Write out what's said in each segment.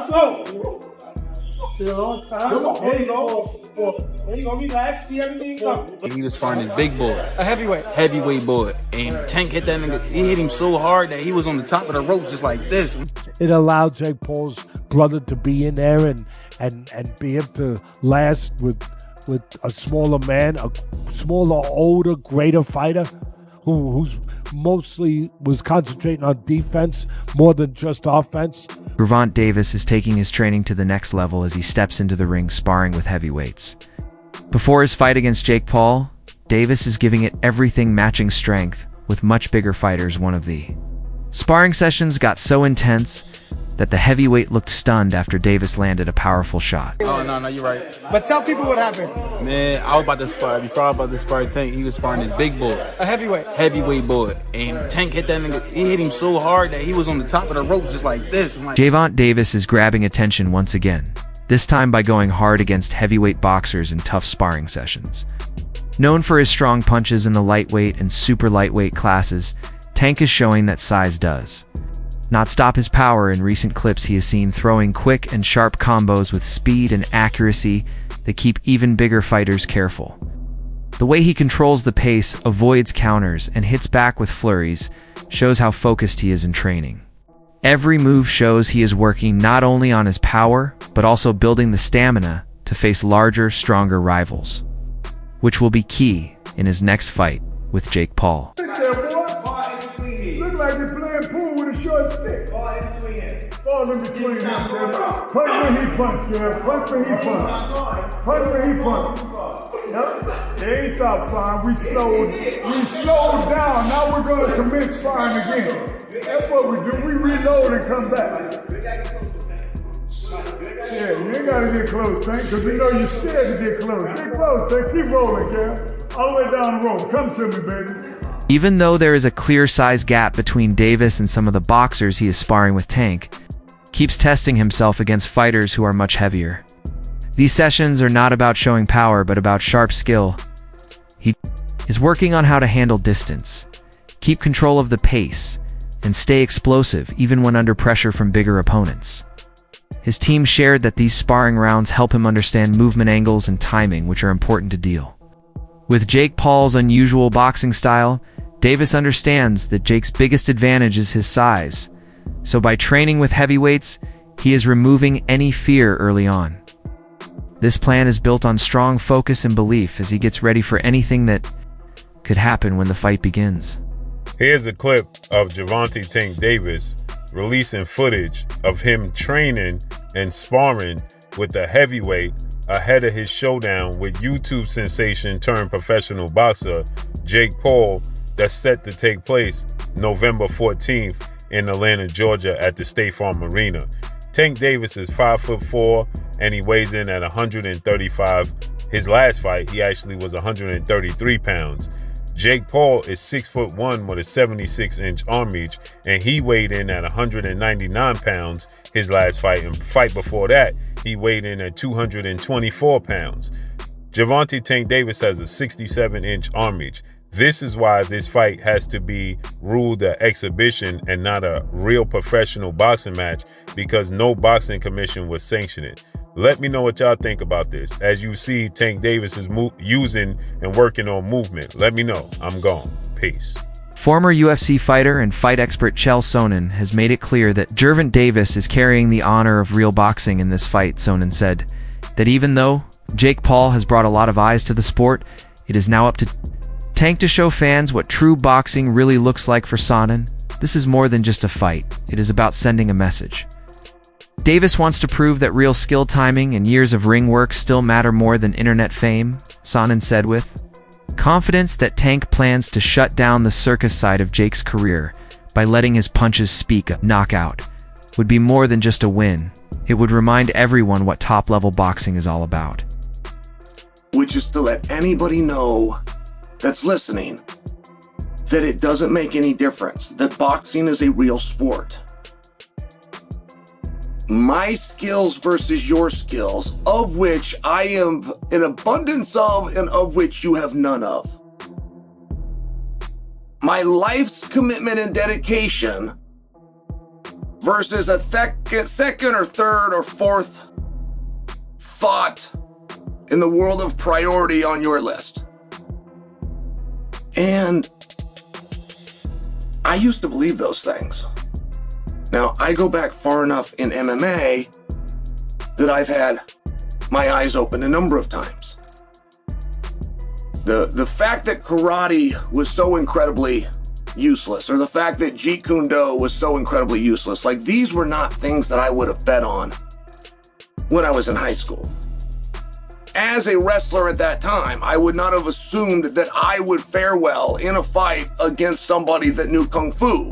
So, still on time. There you go. There you go. Relax. See everything go. He was sparring this big boy. A heavyweight. Heavyweight boy. And Tank hit that nigga. He hit him so hard that he was on the top of the rope just like this. It allowed Jake Paul's brother to be in there and be able to last with a smaller man, a smaller, older, greater fighter who's mostly was concentrating on defense more than just offense. Gervonta Davis is taking his training to the next level as he steps into the ring sparring with heavyweights. Before his fight against Jake Paul, Davis is giving it everything matching strength with much bigger fighters. One of the sparring sessions got so intense that the heavyweight looked stunned after Davis landed a powerful shot. Oh, no, you're right. But tell people what happened. Man, I was about to spar. Before I was about to spar Tank, he was sparring this big boy. A heavyweight. Heavyweight boy. And Tank hit that nigga. He hit him so hard that he was on the top of the rope just like this. I'm like, Gervonta Davis is grabbing attention once again, this time by going hard against heavyweight boxers in tough sparring sessions. Known for his strong punches in the lightweight and super lightweight classes, Tank is showing that size does not stop his power. In recent clips, he is seen throwing quick and sharp combos with speed and accuracy that keep even bigger fighters careful. The way he controls the pace, avoids counters, and hits back with flurries shows how focused he is in training. Every move shows he is working not only on his power, but also building the stamina to face larger, stronger rivals, which will be key in his next fight with Jake Paul. Look like you're playing pool with a short stick. Ball in between them. Punch when he punch, yeah. Punch when he punch. Punch when he punch. Yep. They ain't stopped firing. We slowed down. Now we're gonna commence firing again. That's what we do. We reload and come back. Yeah, you ain't gotta get close, Tank, because you know you're scared to get close. Get close, Tank. Keep rolling, Cam. All the way down the road. Come to me, baby. Even though there is a clear size gap between Davis and some of the boxers he is sparring with, Tank keeps testing himself against fighters who are much heavier. These sessions are not about showing power, but about sharp skill. He is working on how to handle distance, keep control of the pace, and stay explosive even when under pressure from bigger opponents. His team shared that these sparring rounds help him understand movement angles and timing, which are important to deal. With Jake Paul's unusual boxing style, Davis understands that Jake's biggest advantage is his size, so by training with heavyweights, he is removing any fear early on. This plan is built on strong focus and belief as he gets ready for anything that could happen when the fight begins. Here's a clip of Gervonta Tank Davis releasing footage of him training and sparring with the heavyweight ahead of his showdown with YouTube sensation turned professional boxer Jake Paul, that's set to take place November 14th in Atlanta, Georgia at the State Farm Arena. Tank Davis is 5'4" and he weighs in at 135. His last fight, he actually was 133 pounds. Jake Paul is 6'1" with a 76-inch arm reach, and he weighed in at 199 pounds his last fight. And fight before that, he weighed in at 224 pounds. Gervonta Tank Davis has a 67-inch arm reach. This is why this fight has to be ruled an exhibition and not a real professional boxing match, because no boxing commission would sanction it. Let me know what y'all think about this. As you see, Tank Davis is using and working on movement. Let me know. I'm gone. Peace. Former UFC fighter and fight expert Chael Sonnen has made it clear that Gervonta Davis is carrying the honor of real boxing in this fight. Sonnen said that even though Jake Paul has brought a lot of eyes to the sport, it is now up to Tank to show fans what true boxing really looks like. For Sonnen, this is more than just a fight. It is about sending a message. Davis wants to prove that real skill, timing, and years of ring work still matter more than internet fame, Sonnen said with confidence that Tank plans to shut down the circus side of Jake's career by letting his punches speak. A knockout would be more than just a win. It would remind everyone what top-level boxing is all about. Which is to let anybody know that's listening that it doesn't make any difference, that boxing is a real sport. My skills versus your skills, of which I am an abundance of and of which you have none of. My life's commitment and dedication versus a second or third or fourth thought in the world of priority on your list. And I used to believe those things. Now, I go back far enough in MMA that I've had my eyes open a number of times. The fact that karate was so incredibly useless, or the fact that Jeet Kune Do was so incredibly useless, like these were not things that I would have bet on when I was in high school. As a wrestler at that time, I would not have assumed that I would fare well in a fight against somebody that knew Kung Fu.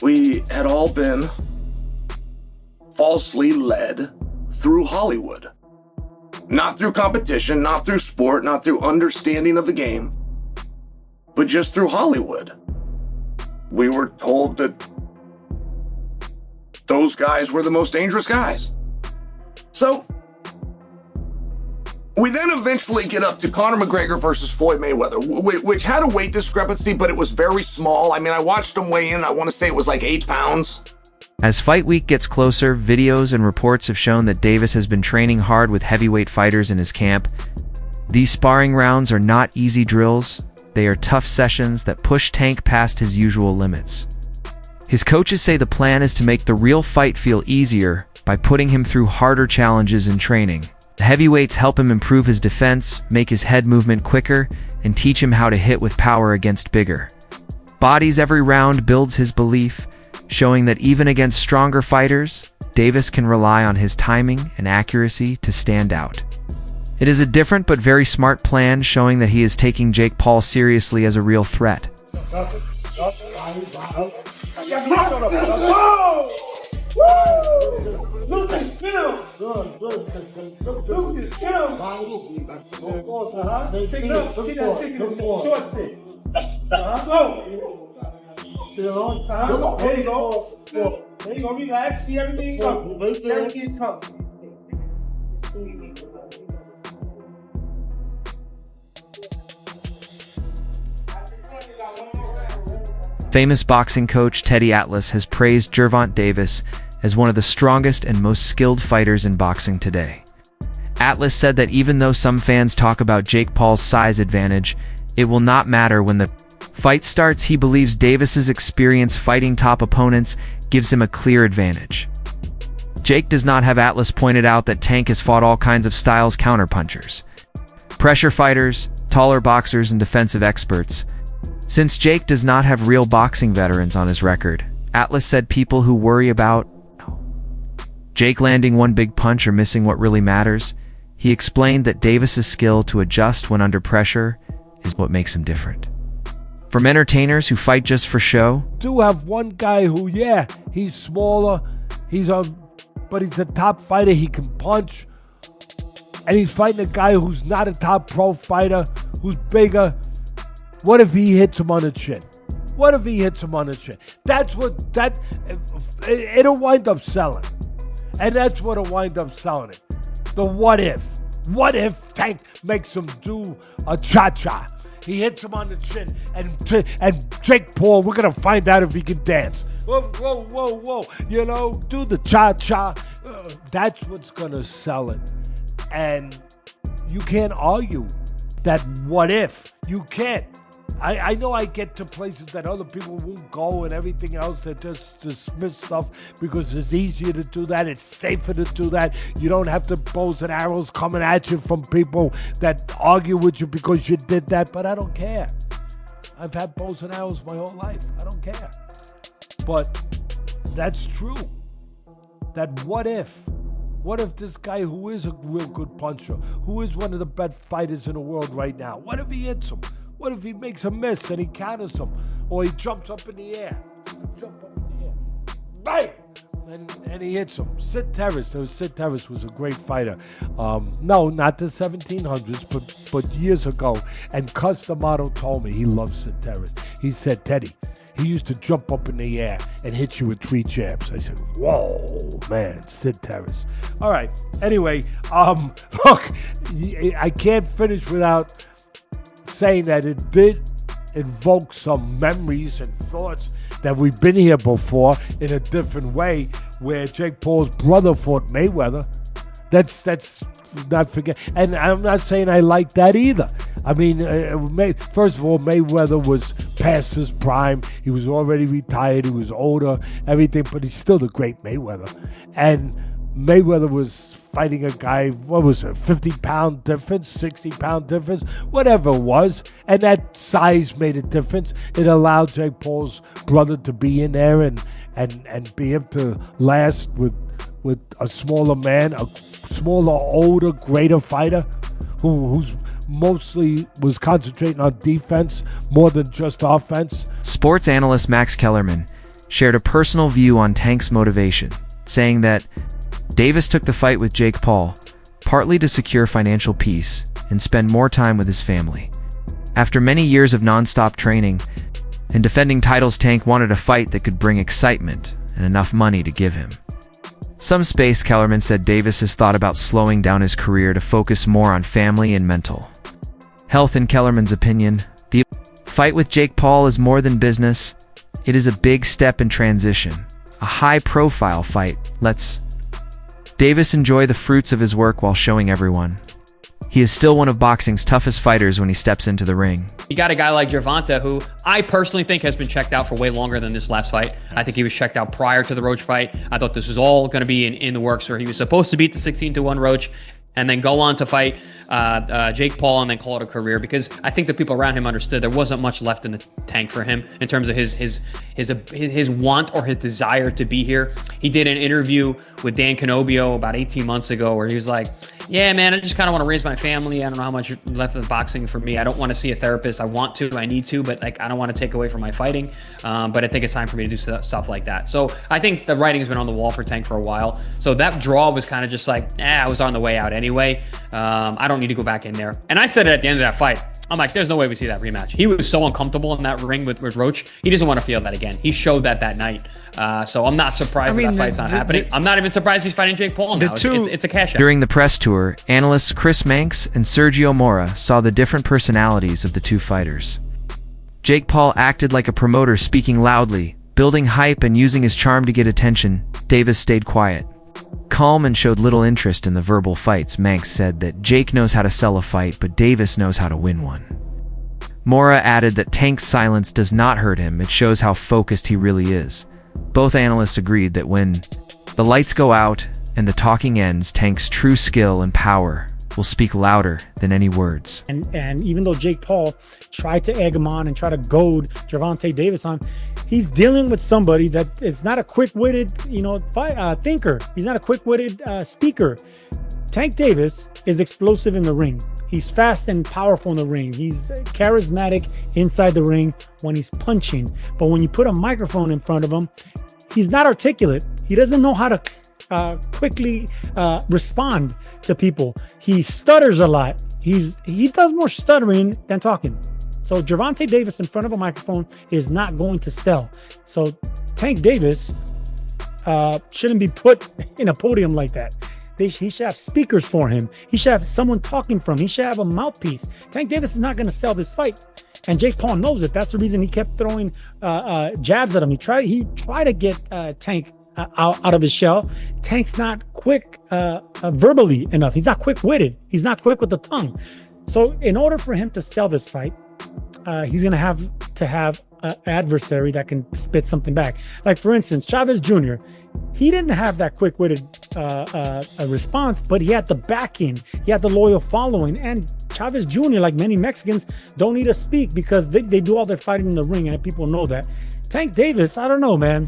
We had all been falsely led through Hollywood. Not through competition, not through sport, not through understanding of the game, but just through Hollywood. We were told that those guys were the most dangerous guys. So, we then eventually get up to Conor McGregor versus Floyd Mayweather, which had a weight discrepancy, but it was very small. I mean, I watched him weigh in, I want to say it was like 8 pounds. As fight week gets closer, videos and reports have shown that Davis has been training hard with heavyweight fighters in his camp. These sparring rounds are not easy drills. They are tough sessions that push Tank past his usual limits. His coaches say the plan is to make the real fight feel easier by putting him through harder challenges in training. The heavyweights help him improve his defense, make his head movement quicker, and teach him how to hit with power against bigger bodies. Every round builds his belief, showing that even against stronger fighters, Davis can rely on his timing and accuracy to stand out. It is a different but very smart plan, showing that he is taking Jake Paul seriously as a real threat. Still on time. There you go. There you go. Relax. See everything coming. Everything's coming. Famous boxing coach Teddy Atlas has praised Gervonta Davis as one of the strongest and most skilled fighters in boxing today. Atlas said that even though some fans talk about Jake Paul's size advantage, it will not matter when the fight starts. He believes Davis's experience fighting top opponents gives him a clear advantage. Jake does not have. Atlas pointed out that Tank has fought all kinds of styles: counterpunchers, pressure fighters, taller boxers, and defensive experts. Since Jake does not have real boxing veterans on his record, Atlas said people who worry about Jake landing one big punch or missing what really matters. He explained that Davis's skill to adjust when under pressure is what makes him different. From entertainers who fight just for show, do have one guy who, yeah, he's smaller, but he's a top fighter. He can punch, and he's fighting a guy who's not a top pro fighter, who's bigger. What if he hits him on the chin? What if he hits him on the chin? It'll wind up selling, and that's what'll wind up selling it. The what if? What if Tank makes him do a cha-cha? He hits him on the chin, and Jake Paul, we're gonna find out if he can dance. Whoa, whoa, whoa, whoa! You know, do the cha-cha. That's what's gonna sell it, and you can't argue that. What if? You can't. I know I get to places that other people won't go and everything else, that just dismiss stuff because it's easier to do that, it's safer to do that. You don't have to bows and arrows coming at you from people that argue with you because you did that, but I don't care. I've had bows and arrows my whole life. I don't care. But that's true. That what if? What if this guy who is a real good puncher, who is one of the best fighters in the world right now, what if he hits him? What if he makes a miss and he counters him? Or he jumps up in the air. Bang! And he hits him. Sid Terrace was a great fighter. No, not the 1700s, but years ago. And Customato told me he loves Sid Terrace. He said, Teddy, he used to jump up in the air and hit you with 3 jabs. I said, whoa, man, Sid Terrace. All right, anyway, look, I can't finish without saying that it did invoke some memories and thoughts that we've been here before in a different way, where Jake Paul's brother fought Mayweather. That's not forget. And I'm not saying I like that either. I mean, first of all, Mayweather was past his prime. He was already retired. He was older, everything, but he's still the great Mayweather. And Mayweather was fighting a guy, what was it, 50-pound difference, 60-pound difference, whatever it was. And that size made a difference. It allowed Jake Paul's brother to be in there and be able to last with a smaller man, a smaller, older, greater fighter who's mostly was concentrating on defense more than just offense. Sports analyst Max Kellerman shared a personal view on Tank's motivation, saying that Davis took the fight with Jake Paul partly to secure financial peace and spend more time with his family. After many years of nonstop training and defending titles, Tank wanted a fight that could bring excitement and enough money to give him some space. Kellerman said Davis has thought about slowing down his career to focus more on family and mental health. In Kellerman's opinion, the fight with Jake Paul is more than business. It is a big step in transition, a high-profile fight. Let's Davis enjoy the fruits of his work while showing everyone he is still one of boxing's toughest fighters when he steps into the ring. You got a guy like Gervonta, who I personally think has been checked out for way longer than this last fight. I think he was checked out prior to the Roach fight. I thought this was all going to be in the works, where he was supposed to beat the 16-1 Roach and then go on to fight Jake Paul and then call it a career, because I think the people around him understood there wasn't much left in the tank for him in terms of his want or his desire to be here. He did an interview with Dan Canobio about 18 months ago where he was like, yeah, man, I just kind of want to raise my family. I don't know how much left of boxing for me. I don't want to see a therapist. I want to, I need to, but like I don't want to take away from my fighting. But I think it's time for me to do stuff like that. So I think the writing's been on the wall for Tank for a while. So that draw was kind of just like, I was on the way out anyway. I don't need to go back in there. And I said it at the end of that fight. I'm like, there's no way we see that rematch. He was so uncomfortable in that ring with Roach. He doesn't want to feel that again. He showed that night. So I'm not surprised that fight's not happening. I'm not even surprised he's fighting Jake Paul now. It's a cash out. During the press tour, analysts Chris Manx and Sergio Mora saw the different personalities of the two fighters. Jake Paul acted like a promoter, speaking loudly, building hype and using his charm to get attention. Davis stayed quiet, calm, and showed little interest in the verbal fights. Manx said that Jake knows how to sell a fight, but Davis knows how to win one. Mora added that Tank's silence does not hurt him. It shows how focused he really is. Both analysts agreed that when the lights go out and the talking ends, Tank's true skill and power will speak louder than any words. And even though Jake Paul tried to egg him on and try to goad Gervonta Davis on, he's dealing with somebody that is not a quick-witted, thinker. He's not a quick-witted speaker. Tank Davis is explosive in the ring. He's fast and powerful in the ring. He's charismatic inside the ring when he's punching. But when you put a microphone in front of him, he's not articulate. He doesn't know how to quickly respond to people. He stutters a lot. He does more stuttering than talking. So Gervonta Davis in front of a microphone is not going to sell. So Tank Davis shouldn't be put in a podium like that. He should have speakers for him. He should have someone talking from him. He should have a mouthpiece. Tank Davis is not going to sell this fight. And Jake Paul knows it. That's the reason he kept throwing jabs at him. He tried to get Tank out of his shell. Tank's not quick verbally enough. He's not quick-witted. He's not quick with the tongue. So in order for him to sell this fight, he's going to have an adversary that can spit something back. Like, for instance, Chavez Jr., he didn't have that quick-witted response, but he had the backing. He had the loyal following. And Chavez Jr., like many Mexicans, don't need to speak because they do all their fighting in the ring, and people know that. Tank Davis, I don't know, man.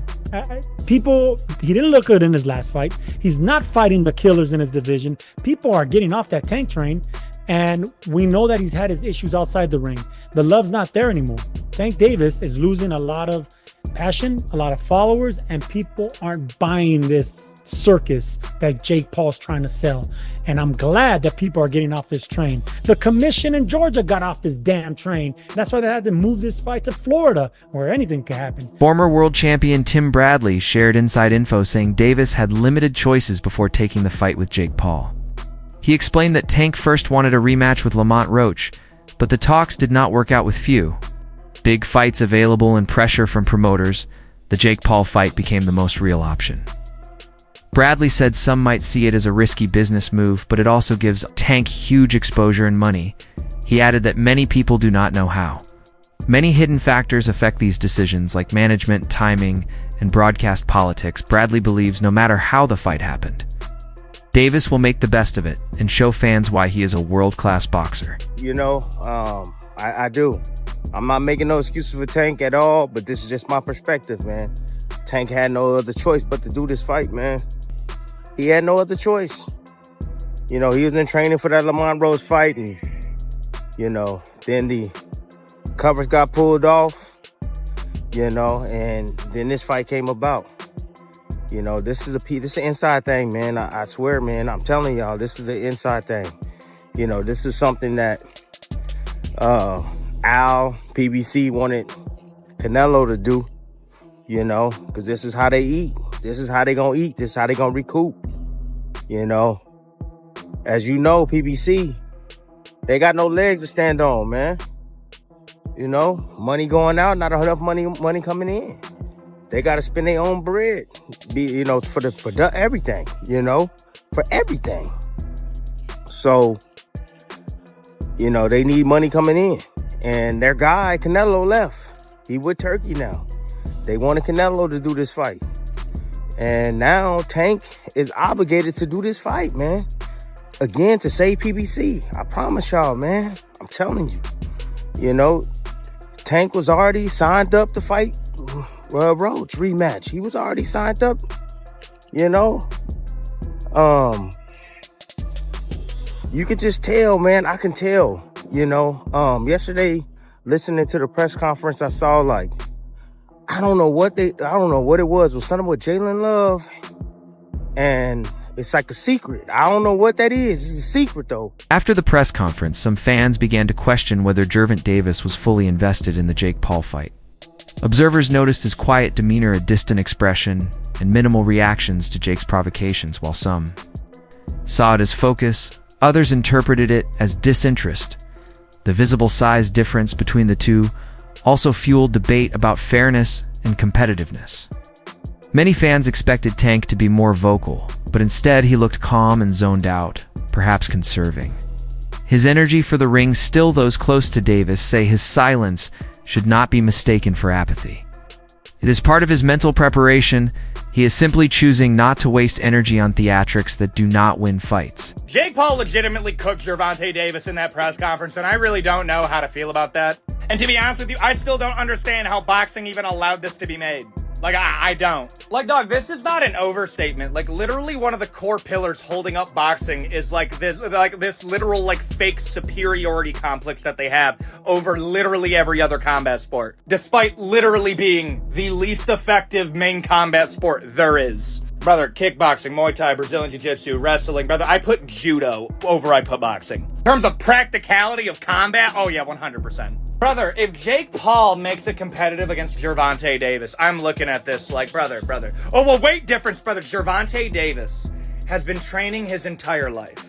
He didn't look good in his last fight. He's not fighting the killers in his division. People are getting off that Tank train. And we know that he's had his issues outside the ring. The love's not there anymore. Tank Davis is losing a lot of passion, a lot of followers, and people aren't buying this circus that Jake Paul's trying to sell. And I'm glad that people are getting off this train. The commission in Georgia got off this damn train. That's why they had to move this fight to Florida, where anything could happen. Former world champion Tim Bradley shared inside info saying Davis had limited choices before taking the fight with Jake Paul. He explained that Tank first wanted a rematch with Lamont Roach, but the talks did not work out with few big fights available and pressure from promoters. the Jake Paul fight became the most real option. Bradley said some might see it as a risky business move, but it also gives Tank huge exposure and money. He added that many people do not know how. Many hidden factors affect these decisions, like management, timing, and broadcast politics. Bradley believes no matter how the fight happened, Davis will make the best of it and show fans why he is a world-class boxer. You know, I do. I'm not making no excuses for Tank at all, but this is just my perspective, man. Tank had no other choice but to do this fight, man. He had no other choice. You know, he was in training for that Lamont Rose fight, and, you know, then the covers got pulled off, you know, and then this fight came about. You know, this is an inside thing, man. I swear, man, I'm telling y'all, this is an inside thing. You know, this is something that Al, PBC wanted Canelo to do, you know, because this is how they eat. This is how they gonna eat. This is how they gonna recoup, you know. As you know, PBC, they got no legs to stand on, man. You know, money going out, not enough money coming in. They got to spend their own bread, you know, for everything, you know, for everything. So, you know, they need money coming in. And their guy, Canelo, left. He with Turkey now. They wanted Canelo to do this fight. And now Tank is obligated to do this fight, man. Again, to save PBC. I promise y'all, man. I'm telling you. You know, Tank was already signed up to fight Roach rematch. He was already signed up, you know. You could just tell, man. I can tell, you know. Yesterday, listening to the press conference, I saw, like, I don't know what it was. It was something with Jalen Love, and it's like a secret. I don't know what that is. It's a secret, though. After the press conference, some fans began to question whether Gervonta Davis was fully invested in the Jake Paul fight. Observers noticed his quiet demeanor, a distant expression, and minimal reactions to Jake's provocations, while some saw it as focus, others interpreted it as disinterest. The visible size difference between the two also fueled debate about fairness and competitiveness. Many fans expected Tank to be more vocal, but instead he looked calm and zoned out, perhaps conserving his energy for the ring. Still, those close to Davis say his silence should not be mistaken for apathy. It is part of his mental preparation. He is simply choosing not to waste energy on theatrics that do not win fights. Jake Paul legitimately cooked Gervonta Davis in that press conference, and I really don't know how to feel about that. And to be honest with you, I still don't understand how boxing even allowed this to be made. Like, I don't. Like, dog, this is not an overstatement. Like, literally one of the core pillars holding up boxing is this literal, like, fake superiority complex that they have over literally every other combat sport. Despite literally being the least effective main combat sport there is. Brother, kickboxing, Muay Thai, Brazilian Jiu-Jitsu, wrestling, brother, I put judo over I put boxing. In terms of practicality of combat, oh yeah, 100%. Brother, if Jake Paul makes it competitive against Gervonta Davis, I'm looking at this like, brother. Oh, well, weight difference, brother. Gervonta Davis has been training his entire life.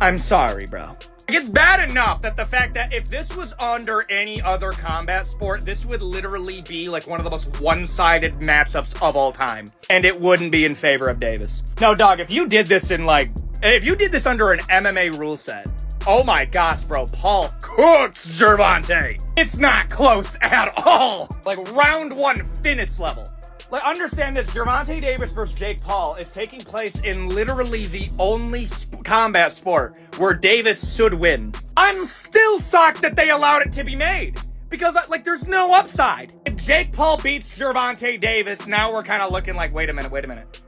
I'm sorry, bro. It's bad enough that the fact that if this was under any other combat sport, this would literally be like one of the most one-sided matchups of all time. And it wouldn't be in favor of Davis. No, dog, if you did this under an MMA rule set, oh my gosh, bro, Paul cooks Gervonta. It's not close at all. Like, round one finish level. Like, understand this, Gervonta Davis versus Jake Paul is taking place in literally the only combat sport where Davis should win. I'm still shocked that they allowed it to be made. Because, like, there's no upside. If Jake Paul beats Gervonta Davis, now we're kind of looking like, wait a minute.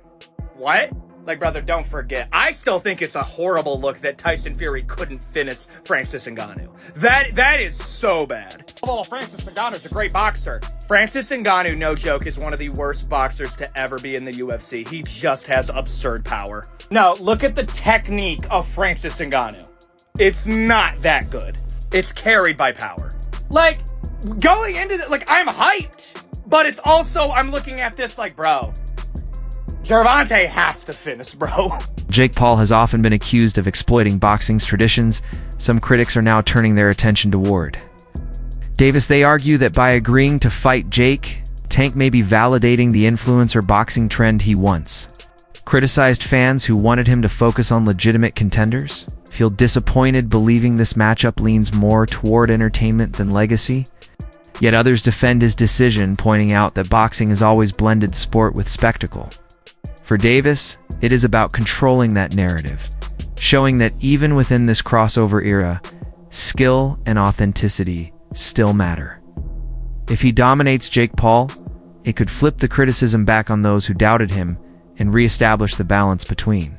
What? Like, brother, don't forget. I still think it's a horrible look that Tyson Fury couldn't finish Francis Ngannou. That is so bad. Well, Francis Ngannou's a great boxer. Francis Ngannou, no joke, is one of the worst boxers to ever be in the UFC. He just has absurd power. No, look at the technique of Francis Ngannou. It's not that good. It's carried by power. Like, going into it, like, I'm hyped. But it's also, I'm looking at this like, bro, Gervonta has to finish, bro. Jake Paul has often been accused of exploiting boxing's traditions. Some critics are now turning their attention toward Davis. They argue that by agreeing to fight Jake, Tank may be validating the influencer boxing trend he once criticized. Fans who wanted him to focus on legitimate contenders feel disappointed, believing this matchup leans more toward entertainment than legacy. Yet others defend his decision, pointing out that boxing has always blended sport with spectacle. For Davis, it is about controlling that narrative, showing that even within this crossover era, skill and authenticity still matter. If he dominates Jake Paul, it could flip the criticism back on those who doubted him and reestablish the balance between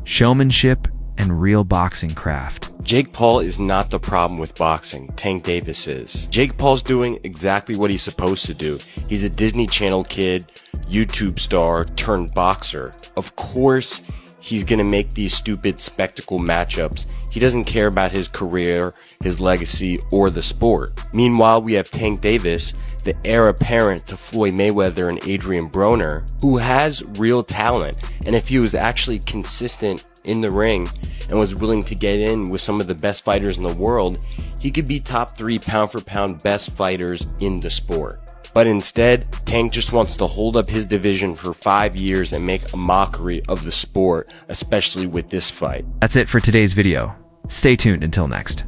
showmanship and real boxing craft. Jake Paul is not the problem with boxing, Tank Davis is. Jake Paul's doing exactly what he's supposed to do. He's a Disney Channel kid, YouTube star turned boxer. Of course, he's gonna make these stupid spectacle matchups. He doesn't care about his career, his legacy, or the sport. Meanwhile, we have Tank Davis, the heir apparent to Floyd Mayweather and Adrian Broner, who has real talent. And if he was actually consistent in the ring and was willing to get in with some of the best fighters in the world, he could be top 3 pound for pound best fighters in the sport. But instead, Tank just wants to hold up his division for 5 years and make a mockery of the sport, especially with this fight. That's it for today's video. Stay tuned until next.